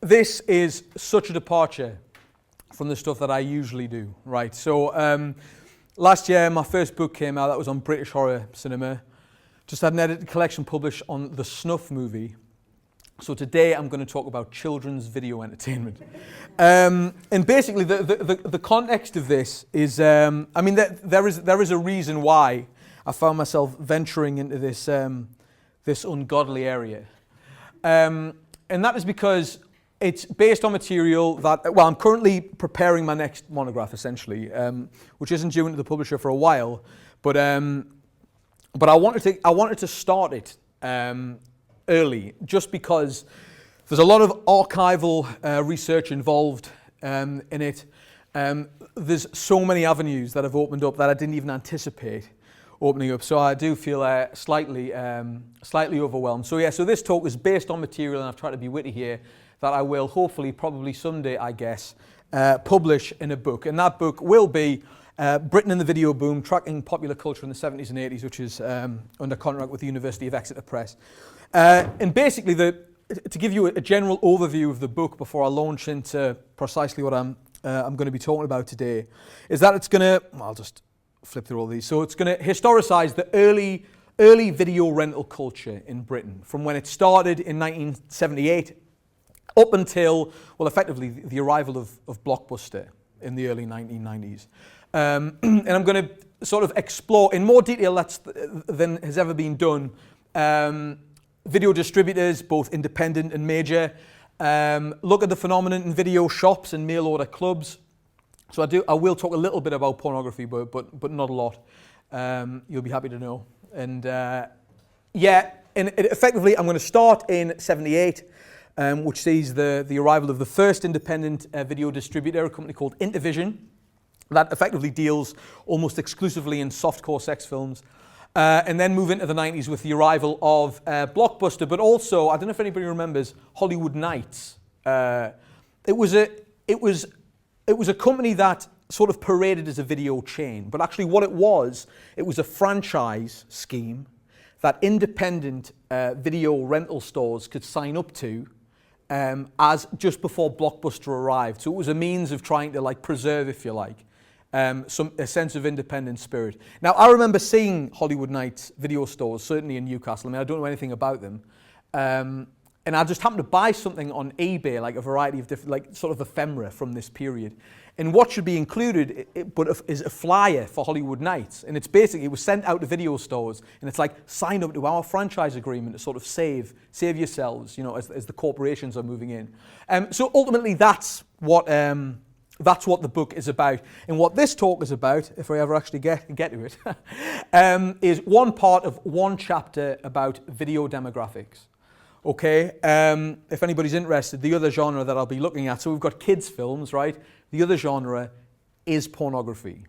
this is such a departure from the stuff that I usually do, right? So last year, my first book came out. That was on British horror cinema. Just had an edited collection published on the Snuff movie. So today, I'm going to talk about children's video entertainment. And basically, the context of this is, I mean, there is a reason why I found myself venturing into this this ungodly area. And that is because it's based on material that, well, I'm currently preparing my next monograph, essentially, which isn't due into the publisher for a while, but I wanted to start it early, just because there's a lot of archival research involved in it. There's so many avenues that have opened up that I didn't even anticipate opening up, so I do feel slightly overwhelmed. So this talk is based on material, and I've tried to be witty here, that I will hopefully, probably someday, I guess, publish in a book. And that book will be Britain and the Video Boom, Tracking Popular Culture in the 70s and 80s, which is under contract with the University of Exeter Press. And basically, to give you a general overview of the book before I launch into precisely what I'm going to be talking about today, is that it's going to, I'll just flip through all these. So it's going to historicize the early video rental culture in Britain, from when it started in 1978 up until, well, effectively the arrival of Blockbuster in the early 1990s. And I'm going to sort of explore in more detail than has ever been done video distributors, both independent and major, look at the phenomenon in video shops and mail order clubs. So I will talk a little bit about pornography, but not a lot. You'll be happy to know. And effectively, I'm going to start in 78, which sees the arrival of the first independent video distributor, a company called Intervision, that effectively deals almost exclusively in softcore sex films. And then move into the 90s with the arrival of Blockbuster, but also, I don't know if anybody remembers, Hollywood Nights. It was a company that sort of paraded as a video chain, but actually what it was a franchise scheme that independent video rental stores could sign up to as just before Blockbuster arrived. So it was a means of trying to preserve, if you like, a sense of independent spirit. Now, I remember seeing Hollywood Nights video stores, certainly in Newcastle. I mean, I don't know anything about them. And I just happened to buy something on eBay, like a variety of different, sort of ephemera from this period. And what should be included is a flyer for Hollywood Nights. And it's basically, it was sent out to video stores, and it's like, sign up to our franchise agreement to sort of save yourselves, as the corporations are moving in. So ultimately, that's what the book is about. And what this talk is about, if I ever actually get to it, is one part of one chapter about video demographics. Okay, if anybody's interested, the other genre that I'll be looking at, so we've got kids films, right? The other genre is pornography.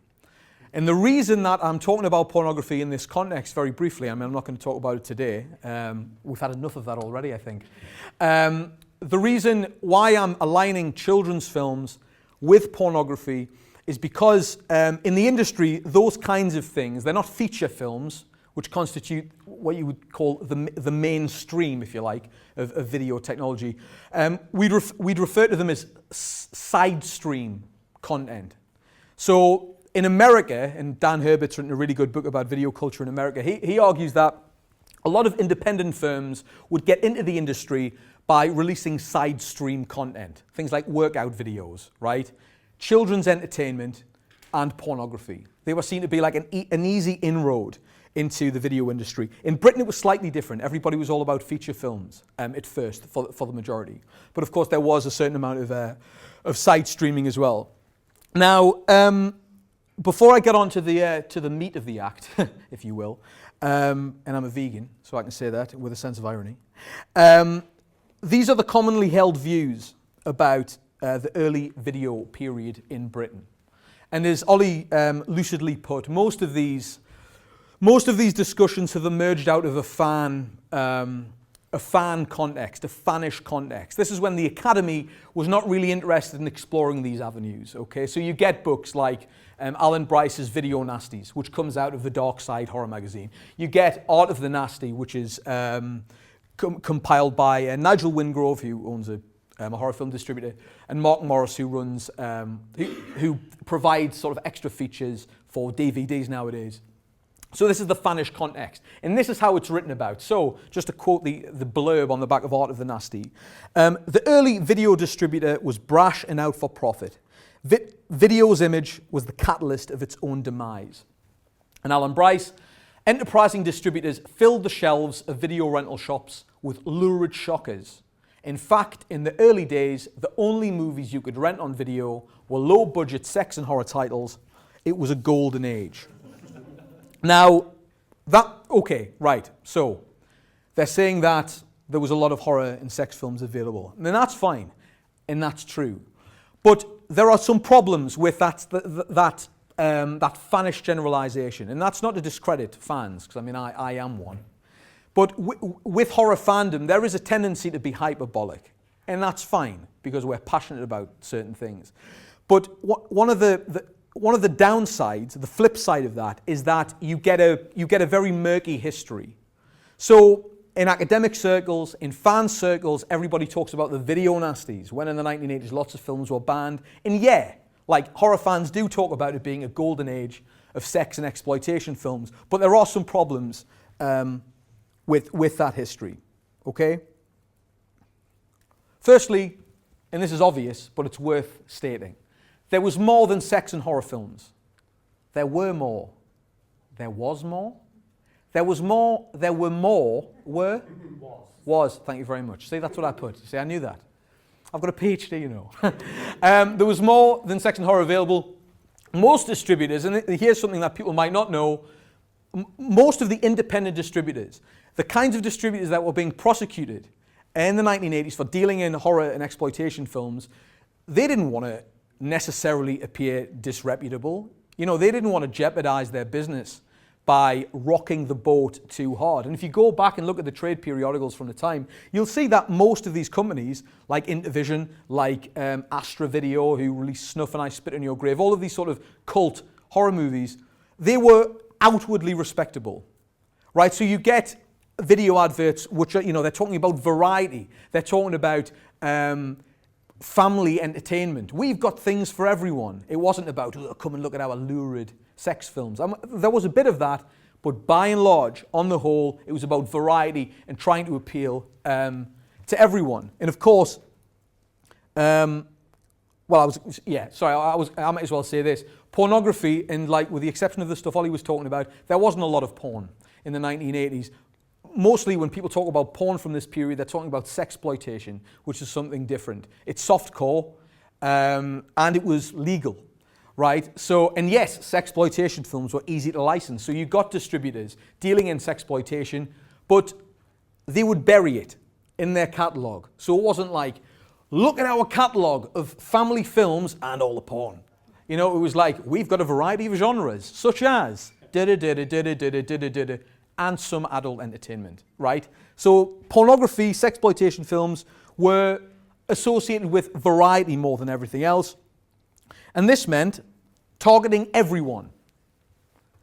And the reason that I'm talking about pornography in this context very briefly, I mean, I'm not going to talk about it today. We've had enough of that already, I think. The reason why I'm aligning children's films with pornography is because in the industry, those kinds of things, they're not feature films, which constitute what you would call the mainstream, if you like, of video technology. We'd refer to them as side stream content. So in America, and Dan Herbert's written a really good book about video culture in America, he argues that a lot of independent firms would get into the industry by releasing side stream content, things like workout videos, right? Children's entertainment and pornography. They were seen to be like an easy inroad into the video industry. In Britain, it was slightly different. Everybody was all about feature films at first, for the majority. But of course, there was a certain amount of side streaming as well. Now, before I get on to the meat of the act, if you will, and I'm a vegan, so I can say that with a sense of irony. These are the commonly held views about the early video period in Britain. And as Ollie lucidly put, most of these discussions have emerged out of a fan context, a fanish context. This is when the Academy was not really interested in exploring these avenues. Okay, so you get books like Alan Bryce's Video Nasties, which comes out of the Dark Side horror magazine. You get Art of the Nasty, which is compiled by Nigel Wingrove, who owns a a horror film distributor, and Mark Morris, who runs, who provides sort of extra features for DVDs nowadays. So this is the fanish context, and this is how it's written about. So just to quote the blurb on the back of Art of the Nasty, the early video distributor was brash and out for profit. Video's image was the catalyst of its own demise. And Alan Bryce, enterprising distributors filled the shelves of video rental shops with lurid shockers. In fact, in the early days, the only movies you could rent on video were low-budget sex and horror titles. It was a golden age. Now, so they're saying that there was a lot of horror and sex films available. And that's fine, and that's true. But there are some problems with that fanish generalization, and that's not to discredit fans, because I mean, I am one. But with horror fandom, there is a tendency to be hyperbolic, and that's fine, because we're passionate about certain things. But one of the downsides, the flip side of that, is that you get a very murky history. So in academic circles, in fan circles, everybody talks about the video nasties, when in the 1980s lots of films were banned. And yeah, like horror fans do talk about it being a golden age of sex and exploitation films, but there are some problems with that history, okay? Firstly, and this is obvious, but it's worth stating, there was more than sex and horror films. There were more. There was more. There was more. There were more. Were? Was. Thank you very much. See, that's what I put. See, I knew that. I've got a PhD, you know. There was more than sex and horror available. Most distributors, and here's something that people might not know, most of the independent distributors, the kinds of distributors that were being prosecuted in the 1980s for dealing in horror and exploitation films, they didn't want to necessarily appear disreputable. You know, they didn't want to jeopardize their business by rocking the boat too hard. And if you go back and look at the trade periodicals from the time, you'll see that most of these companies, like Intervision, like Astra Video, who released Snuff and I Spit on Your Grave, all of these sort of cult horror movies, they were outwardly respectable, right? So you get video adverts which are, you know, they're talking about variety. They're talking about family entertainment. We've got things for everyone. It wasn't about, oh, come and look at our lurid sex films. There was a bit of that, but by and large, on the whole, it was about variety and trying to appeal to everyone. And of course, I might as well say this. Pornography, and like with the exception of the stuff Ollie was talking about, there wasn't a lot of porn in the 1980s. Mostly when people talk about porn from this period, they're talking about sexploitation, which is something different. It's softcore, and it was legal, right? So, and yes, sexploitation films were easy to license. So you got distributors dealing in sexploitation, but they would bury it in their catalogue. So it wasn't like, look at our catalogue of family films and all the porn. You know, it was like, we've got a variety of genres, such as and some adult entertainment, right? So pornography, sexploitation films were associated with variety more than everything else. And this meant targeting everyone.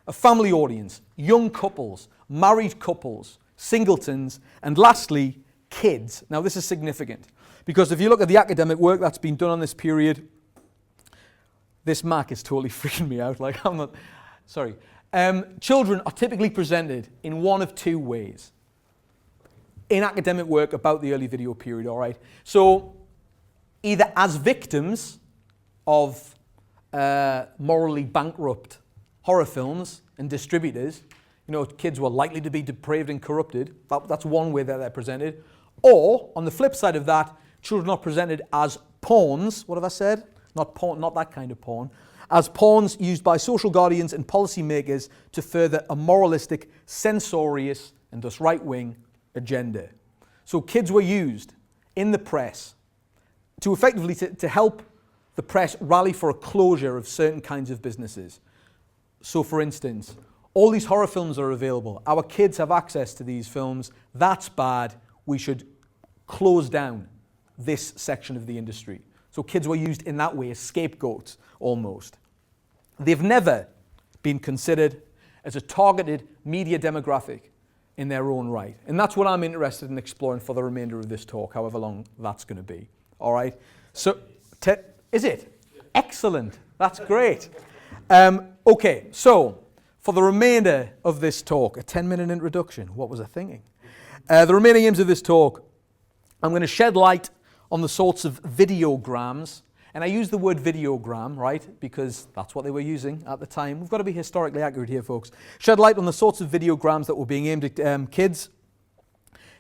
A family audience, young couples, married couples, singletons, and lastly, kids. Now this is significant because if you look at the academic work that's been done on this period, this Mac is totally freaking me out. Like, I'm not, sorry. Children are typically presented in one of two ways in academic work about the early video period, all right? So either as victims of morally bankrupt horror films and distributors, you know, kids were likely to be depraved and corrupted. That's one way that they're presented. Or, on the flip side of that, children are presented as pawns. What have I said? Not porn, not that kind of porn. As pawns used by social guardians and policymakers to further a moralistic, censorious, and thus right-wing agenda. So kids were used in the press to effectively to help the press rally for a closure of certain kinds of businesses. So for instance, all these horror films are available. Our kids have access to these films. That's bad. We should close down this section of the industry. So kids were used in that way as scapegoats, almost. They've never been considered as a targeted media demographic in their own right. And that's what I'm interested in exploring for the remainder of this talk, however long that's going to be. All right. So, is it? Excellent. That's great. Okay, so for the remainder of this talk, a 10-minute introduction. What was I thinking? The remaining aims of this talk, I'm going to shed light on the sorts of videograms. And I use the word videogram, right, because that's what they were using at the time. We've got to be historically accurate here, folks. Shed light on the sorts of videograms that were being aimed at kids.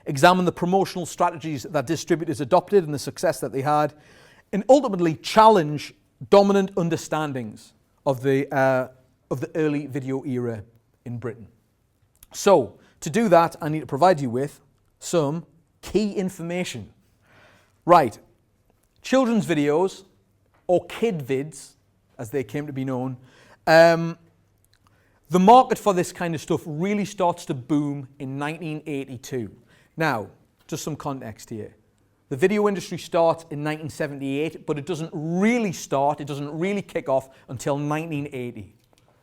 Examine the promotional strategies that distributors adopted and the success that they had. And ultimately challenge dominant understandings of the early video era in Britain. So, to do that, I need to provide you with some key information. Right, children's videos, or kidvids, as they came to be known, the market for this kind of stuff really starts to boom in 1982. Now, just some context here. The video industry starts in 1978, but it doesn't really kick off until 1980,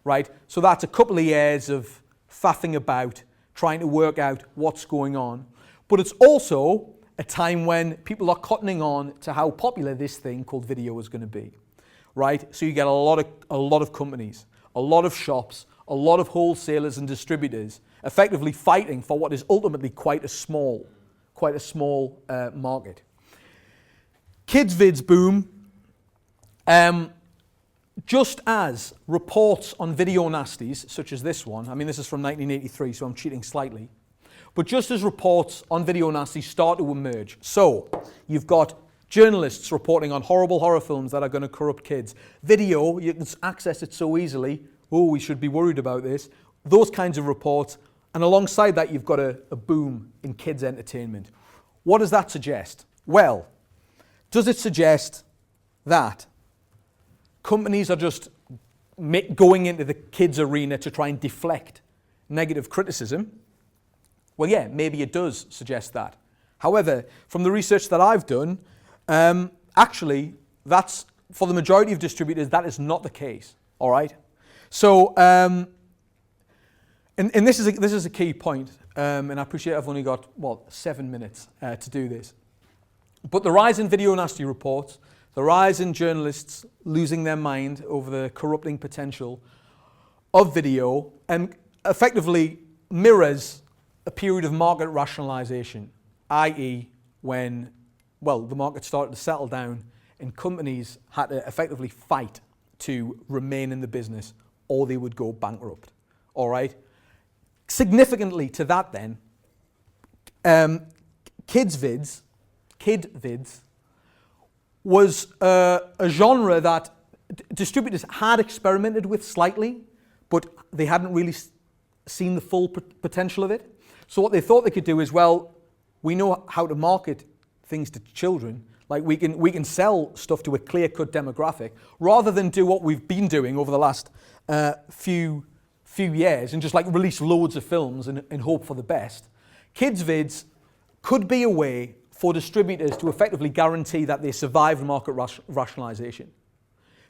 right? So that's a couple of years of faffing about, trying to work out what's going on. But it's also a time when people are cottoning on to how popular this thing called video is going to be, right? So you get a lot of companies, a lot of shops, a lot of wholesalers and distributors effectively fighting for what is ultimately quite a small market. Kids vids boom, just as reports on video nasties, such as this one, I mean this is from 1983, so I'm cheating slightly, but just as reports on video nasties start to emerge. So, you've got journalists reporting on horrible horror films that are going to corrupt kids. Video, you can access it so easily. Oh, we should be worried about this. Those kinds of reports. And alongside that, you've got a boom in kids' entertainment. What does that suggest? Well, does it suggest that companies are just going into the kids' arena to try and deflect negative criticism? Well, yeah, maybe it does suggest that. However, from the research that I've done, actually, that's, for the majority of distributors, that is not the case, all right? So, and this is a key point, and I appreciate I've only got, 7 minutes to do this. But the rise in video nasty reports, the rise in journalists losing their mind over the corrupting potential of video, and effectively mirrors a period of market rationalization, i.e. when, the market started to settle down and companies had to effectively fight to remain in the business or they would go bankrupt, all right? Significantly to that then, kidvids was a genre that distributors had experimented with slightly, but they hadn't really seen the full potential of it. So what they thought they could do is, we know how to market things to children. Like we can sell stuff to a clear-cut demographic, rather than do what we've been doing over the last few years and just like release loads of films and hope for the best. Kids vids could be a way for distributors to effectively guarantee that they survived market rationalization,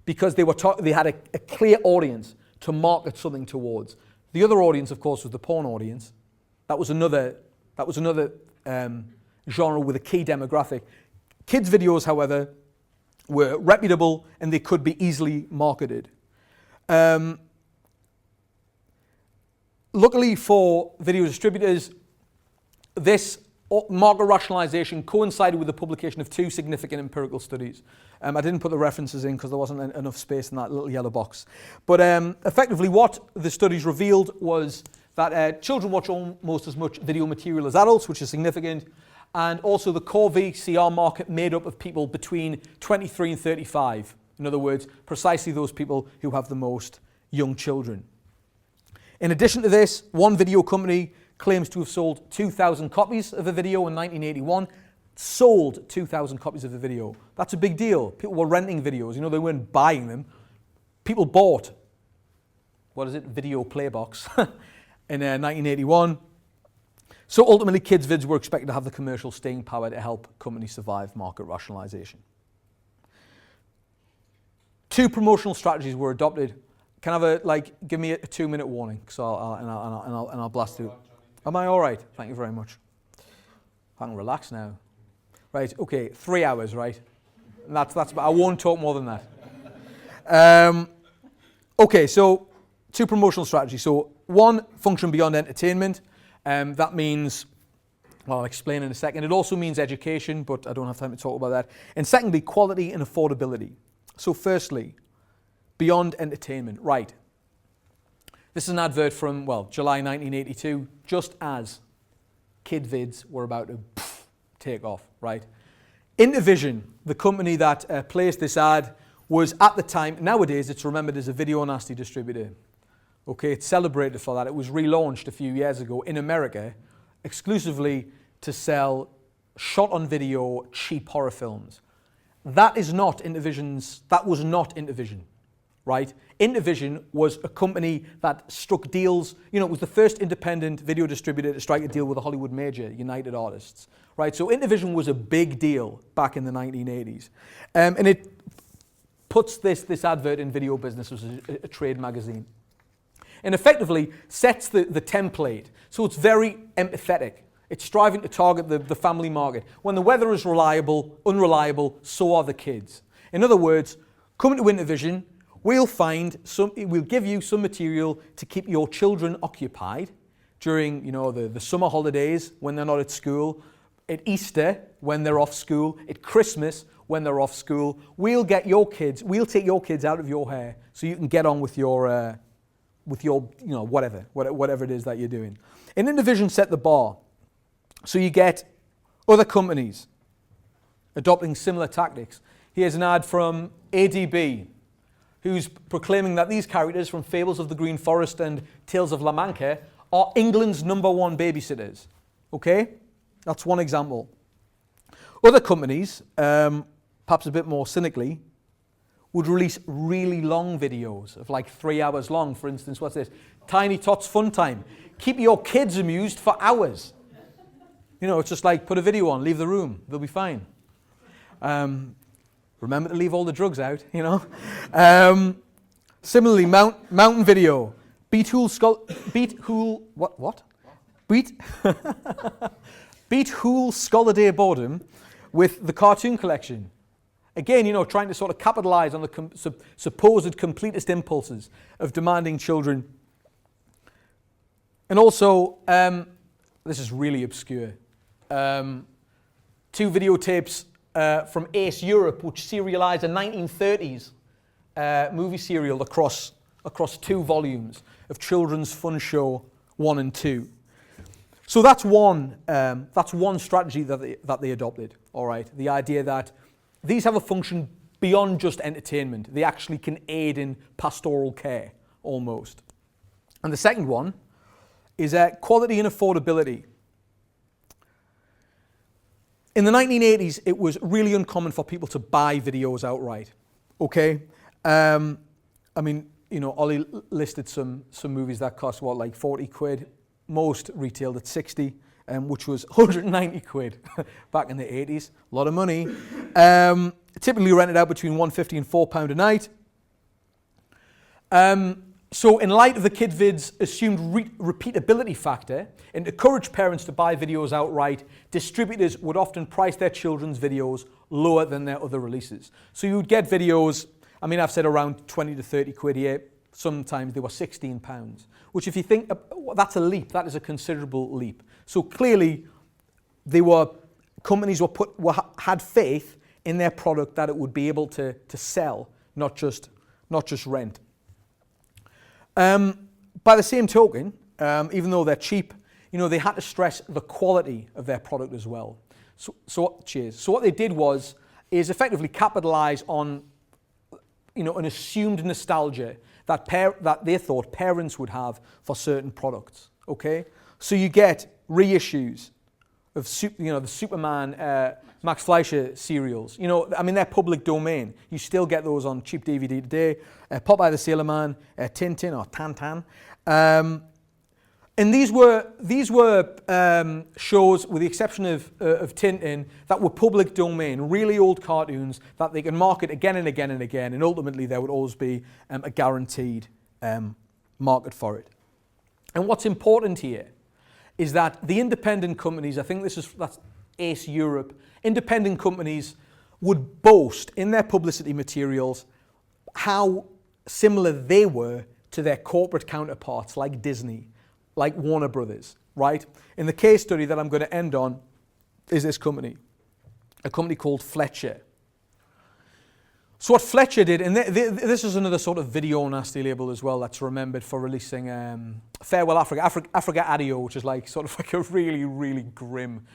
because they had a clear audience to market something towards. The other audience, of course, was the porn audience. That was another genre with a key demographic. Kids' videos, however, were reputable and they could be easily marketed. Luckily for video distributors, this market rationalization coincided with the publication of 2 significant empirical studies. I didn't put the references in because there wasn't enough space in that little yellow box. But effectively what the studies revealed was that children watch almost as much video material as adults, which is significant, and also the core VCR market made up of people between 23 and 35. In other words, precisely those people who have the most young children. In addition to this, one video company claims to have sold 2,000 copies of a video in 1981. Sold 2,000 copies of a video. That's a big deal. People were renting videos. They weren't buying them. People bought, video playbox in 1981. So ultimately, kids' vids were expected to have the commercial staying power to help companies survive market rationalization. 2 promotional strategies were adopted. Can I have give me a 2-minute warning, so I'll blast through. Am I all right? Thank you very much. I can relax now. Right, okay, 3 hours, right? I won't talk more than that. Okay, so 2 promotional strategies. So 1, function beyond entertainment. That means, well, I'll explain in a second. It also means education, but I don't have time to talk about that. And secondly, quality and affordability. So firstly, beyond entertainment. Right. This is an advert from, well, July 1982, just as kidvids were about to take off, right? Intervision, the company that placed this ad, was at the time, nowadays it's remembered as a video nasty distributor. Okay, it's celebrated for that. It was relaunched a few years ago in America exclusively to sell shot on video cheap horror films. That was not Intervision, right? Intervision was a company that struck deals, you know, it was the first independent video distributor to strike a deal with a Hollywood major, United Artists, right? So Intervision was a big deal back in the 1980s. And it puts this advert in video business as a trade magazine. And effectively sets the template. So it's very empathetic. It's striving to target the family market. When the weather is unreliable, so are the kids. In other words, coming to Intervision, we'll give you some material to keep your children occupied during, you know, the summer holidays when they're not at school, at Easter when they're off school, at Christmas when they're off school. We'll take your kids out of your hair so you can get on with your you know, whatever it is that you're doing. And Intervision set the bar. So you get other companies adopting similar tactics. Here's an ad from ADB, who's proclaiming that these characters from Fables of the Green Forest and Tales of La Mancha are England's #1 babysitters. Okay? That's one example. Other companies, perhaps a bit more cynically, would release really long videos of like 3 hours long. For instance, what's this? Tiny Tots Fun Time. Keep your kids amused for hours. You know, it's just like put a video on, leave the room, they'll be fine. Remember to leave all the drugs out, you know. Similarly, mountain video. Beat Hool Scholarday Boredom with the cartoon collection. Again, you know, trying to sort of capitalize on the supposed completist impulses of demanding children. And also, this is really obscure. 2 videotapes from Ace Europe, which serialized a 1930s movie serial across 2 volumes of Children's Fun Show 1 and 2. So that's one strategy that they adopted. All right, the idea that these have a function beyond just entertainment. They actually can aid in pastoral care, almost. And the second one is quality and affordability. In the 1980s, it was really uncommon for people to buy videos outright. Okay, I mean, you know, Ollie listed some movies that cost what, like 40 quid. Most retailed at 60, which was 190 quid back in the 80s. A lot of money. Typically rented out between £1.50 and £4 a night. So in light of the kidvids' assumed repeatability factor, and to encourage parents to buy videos outright, distributors would often price their children's videos lower than their other releases. So you would get videos, I mean, I've said around 20 to 30 quid here. Sometimes they were £16, which if you think, that's a leap, that is a considerable leap. So clearly, companies had faith in their product that it would be able to sell, not just rent. By the same token, even though they're cheap, you know, they had to stress the quality of their product as well. So what they did is effectively capitalize on, you know, an assumed nostalgia that they thought parents would have for certain products. Okay, so you get reissues of the Superman, Max Fleischer serials. You know, I mean, they're public domain. You still get those on cheap DVD today. Popeye the Sailor Man, Tintin or Tantan, and these were shows, with the exception of Tintin, that were public domain, really old cartoons that they can market again and again and again, and ultimately there would always be a guaranteed market for it. And what's important here is that the independent companies, I think that's Ace Europe, independent companies would boast in their publicity materials how similar they were to their corporate counterparts like Disney, like Warner Brothers, right? In the case study that I'm going to end on is this company, a company called Fletcher. So what Fletcher did, and this is another sort of video nasty label as well that's remembered for releasing Farewell Africa Adio, which is like sort of like a really, really grim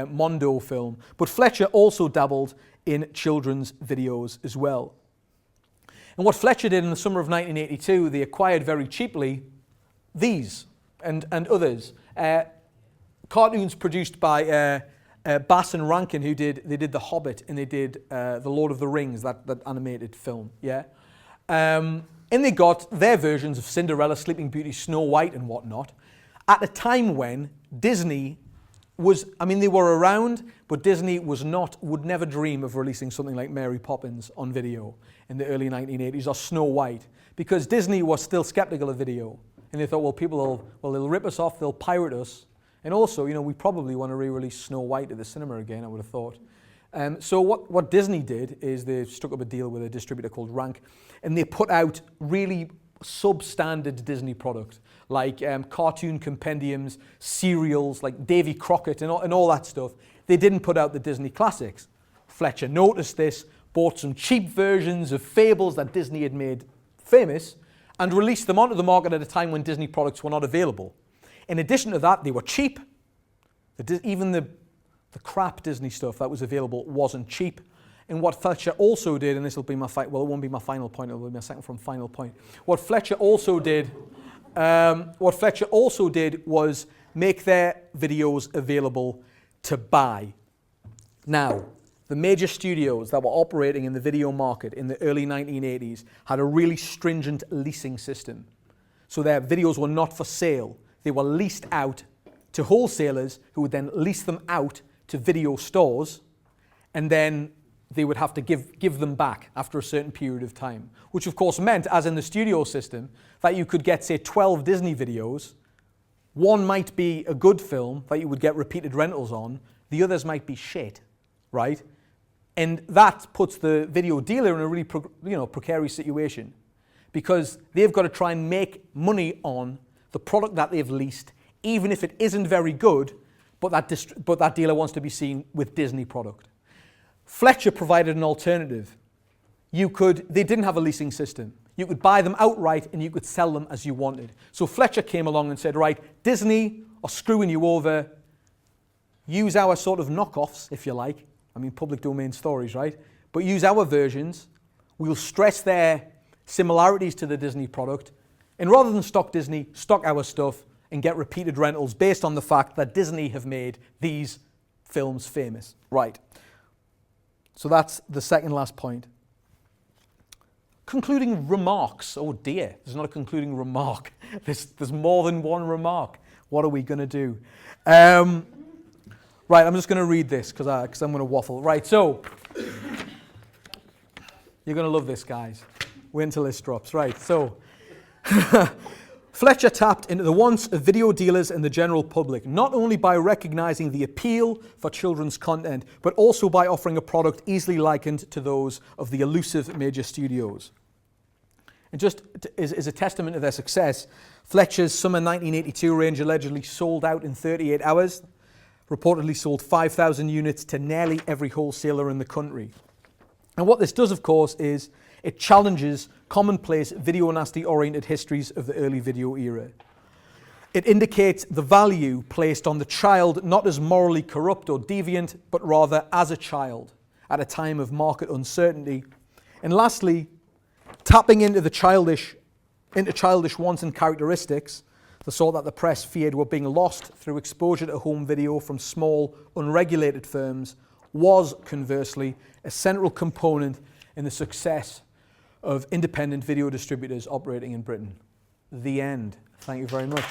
Mondo film. But Fletcher also dabbled in children's videos as well. And what Fletcher did in the summer of 1982, they acquired very cheaply these and others. Cartoons produced by Bass and Rankin, they did The Hobbit and they did The Lord of the Rings, that animated film, yeah. And they got their versions of Cinderella, Sleeping Beauty, Snow White and whatnot at a time when Disney was, I mean, they were around, but Disney would never dream of releasing something like Mary Poppins on video in the early 1980s or Snow White, because Disney was still skeptical of video. And they thought, well, they'll rip us off, they'll pirate us. And also, you know, we probably want to re-release Snow White at the cinema again, I would have thought. So what Disney did is they struck up a deal with a distributor called Rank, and they put out really substandard Disney product, like cartoon compendiums, serials, like Davy Crockett and all that stuff. They didn't put out the Disney classics. Fletcher noticed this, bought some cheap versions of fables that Disney had made famous, and released them onto the market at a time when Disney products were not available. In addition to that, they were cheap. Even the crap Disney stuff that was available wasn't cheap. And what Fletcher also did, and this will be my it won't be my final point, it will be my second from final point. What Fletcher also did was make their videos available to buy. Now, the major studios that were operating in the video market in the early 1980s had a really stringent leasing system. So their videos were not for sale. They were leased out to wholesalers who would then lease them out to video stores, and then they would have to give them back after a certain period of time, which of course meant, as in the studio system, that you could get, say, 12 Disney videos. One might be a good film that you would get repeated rentals on, the others might be shit, right? And that puts the video dealer in a really precarious situation, because they've got to try and make money on the product that they've leased, even if it isn't very good, but that dealer wants to be seen with Disney product. Fletcher provided an alternative. They didn't have a leasing system. You could buy them outright and you could sell them as you wanted. So Fletcher came along and said, right, Disney are screwing you over. Use our sort of knockoffs, if you like. I mean, public domain stories, right? But use our versions. We'll stress their similarities to the Disney product. And rather than stock Disney, stock our stuff and get repeated rentals based on the fact that Disney have made these films famous. Right. So that's the second last point. Concluding remarks. Oh dear, there's not a concluding remark. There's more than one remark. What are we going to do? Right, I'm just going to read this because I'm going to waffle. Right, so you're going to love this, guys. Wait until this drops. Right, so Fletcher tapped into the wants of video dealers and the general public, not only by recognizing the appeal for children's content, but also by offering a product easily likened to those of the elusive major studios. And just as a testament to their success, Fletcher's summer 1982 range allegedly sold out in 38 hours, reportedly sold 5,000 units to nearly every wholesaler in the country. And what this does, of course, is it challenges commonplace video nasty-oriented histories of the early video era. It indicates the value placed on the child not as morally corrupt or deviant, but rather as a child at a time of market uncertainty. And lastly, tapping into childish wants and characteristics, the sort that the press feared were being lost through exposure to home video from small, unregulated firms, was, conversely, a central component in the success of independent video distributors operating in Britain. The end. Thank you very much.